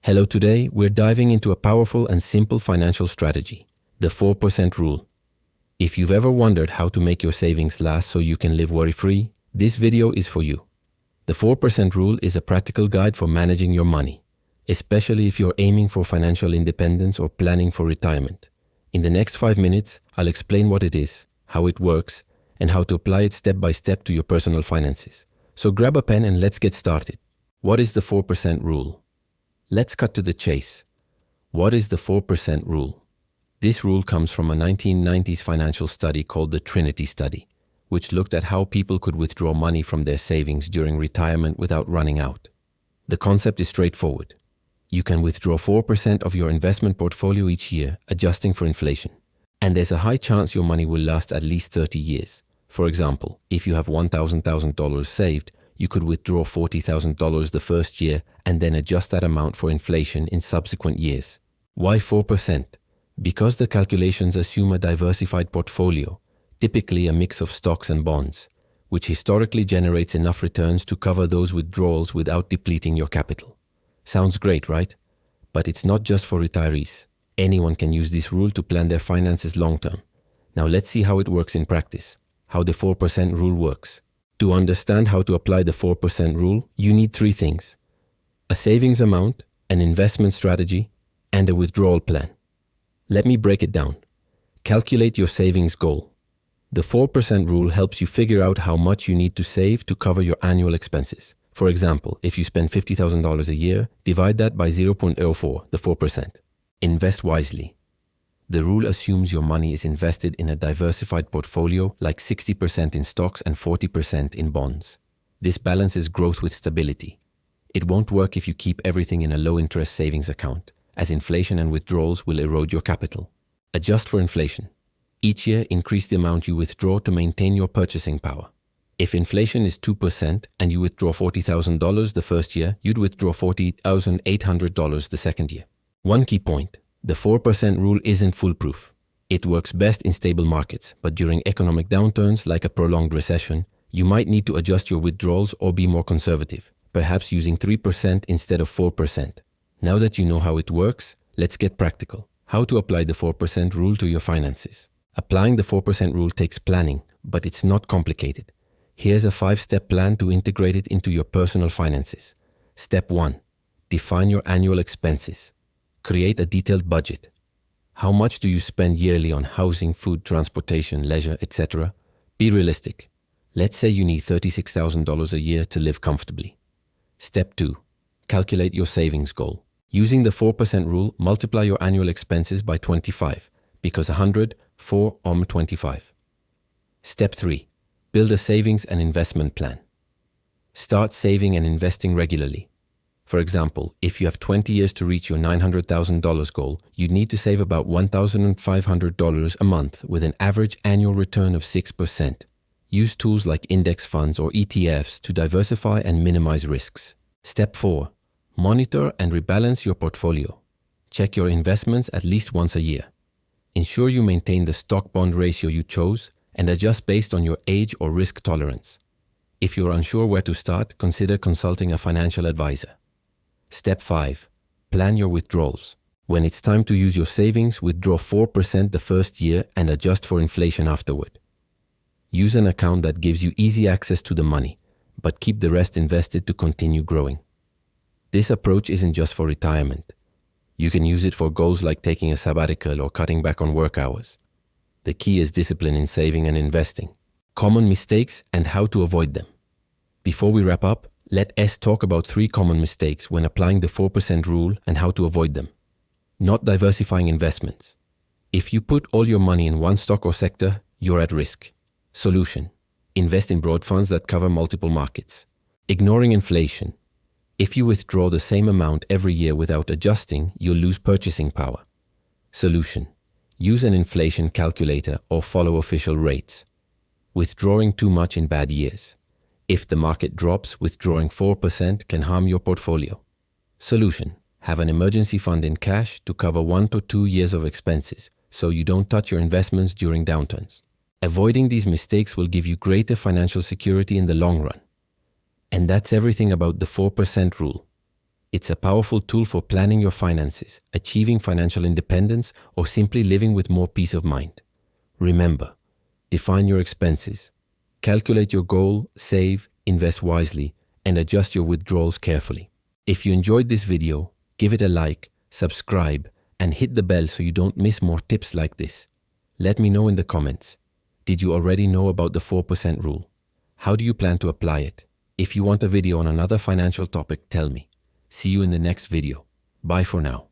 Hello, today we're diving into a powerful and simple financial strategy, the 4% rule. If you've ever wondered how to make your savings last so you can live worry-free, this video is for you. The 4% rule is a practical guide for managing your money, especially if you're aiming for financial independence or planning for retirement. In the next 5 minutes, I'll explain what it is, how it works, and how to apply it step by step to your personal finances. So grab a pen and let's get started. What is the 4% rule? Let's cut to the chase. What is the 4% rule? This rule comes from a 1990s financial study called the Trinity Study, which looked at how people could withdraw money from their savings during retirement without running out. The concept is straightforward. You can withdraw 4% of your investment portfolio each year, adjusting for inflation. And there's a high chance your money will last at least 30 years. For example, if you have $1,000 saved, you could withdraw $40,000 the first year and then adjust that amount for inflation in subsequent years. Why 4%? Because the calculations assume a diversified portfolio, typically a mix of stocks and bonds, which historically generates enough returns to cover those withdrawals without depleting your capital. Sounds great, right? But it's not just for retirees. Anyone can use this rule to plan their finances long term. Now let's see how it works in practice, how the 4% rule works. To understand how to apply the 4% rule, you need 3 things: a savings amount, an investment strategy, and a withdrawal plan. Let me break it down. Calculate your savings goal. The 4% rule helps you figure out how much you need to save to cover your annual expenses. For example, if you spend $50,000 a year, divide that by 0.04, the 4%. Invest wisely. The rule assumes your money is invested in a diversified portfolio, like 60% in stocks and 40% in bonds. This balances growth with stability. It won't work if you keep everything in a low-interest savings account, as inflation and withdrawals will erode your capital. Adjust for inflation. Each year, increase the amount you withdraw to maintain your purchasing power. If inflation is 2% and you withdraw $40,000 the first year, you'd withdraw $40,800 the second year. One key point. The 4% rule isn't foolproof. It works best in stable markets, but during economic downturns like a prolonged recession, you might need to adjust your withdrawals or be more conservative, perhaps using 3% instead of 4%. Now that you know how it works, let's get practical. How to apply the 4% rule to your finances. Applying the 4% rule takes planning, but it's not complicated. Here's a 5-step plan to integrate it into your personal finances. Step 1. Define your annual expenses. Create a detailed budget. How much do you spend yearly on housing, food, transportation, leisure, etc.? Be realistic. Let's say you need $36,000 a year to live comfortably. Step 2. Calculate your savings goal. Using the 4% rule, multiply your annual expenses by 25, because 100, 4, 25. Step 3. Build a savings and investment plan. Start saving and investing regularly. For example, if you have 20 years to reach your $900,000 goal, you'd need to save about $1,500 a month with an average annual return of 6%. Use tools like index funds or ETFs to diversify and minimize risks. Step 4. Monitor and rebalance your portfolio. Check your investments at least once a year. Ensure you maintain the stock-bond ratio you chose and adjust based on your age or risk tolerance. If you're unsure where to start, consider consulting a financial advisor. Step 5. Plan your withdrawals. When it's time to use your savings, withdraw 4% the first year and adjust for inflation afterward. Use an account that gives you easy access to the money, but keep the rest invested to continue growing. This approach isn't just for retirement. You can use it for goals like taking a sabbatical or cutting back on work hours. The key is discipline in saving and investing. Common mistakes and how to avoid them. Before we wrap up, let's talk about 3 common mistakes when applying the 4% rule and how to avoid them. Not diversifying investments. If you put all your money in one stock or sector, you're at risk. Solution. Invest in broad funds that cover multiple markets. Ignoring inflation. If you withdraw the same amount every year without adjusting, you'll lose purchasing power. Solution. Use an inflation calculator or follow official rates. Withdrawing too much in bad years. If the market drops, withdrawing 4% can harm your portfolio. Solution. Have an emergency fund in cash to cover 1 to 2 years of expenses, so you don't touch your investments during downturns. Avoiding these mistakes will give you greater financial security in the long run. And that's everything about the 4% rule. It's a powerful tool for planning your finances, achieving financial independence, or simply living with more peace of mind. Remember, define your expenses, calculate your goal, save, invest wisely, and adjust your withdrawals carefully. If you enjoyed this video, give it a like, subscribe, and hit the bell so you don't miss more tips like this. Let me know in the comments. Did you already know about the 4% rule? How do you plan to apply it? If you want a video on another financial topic, tell me. See you in the next video. Bye for now.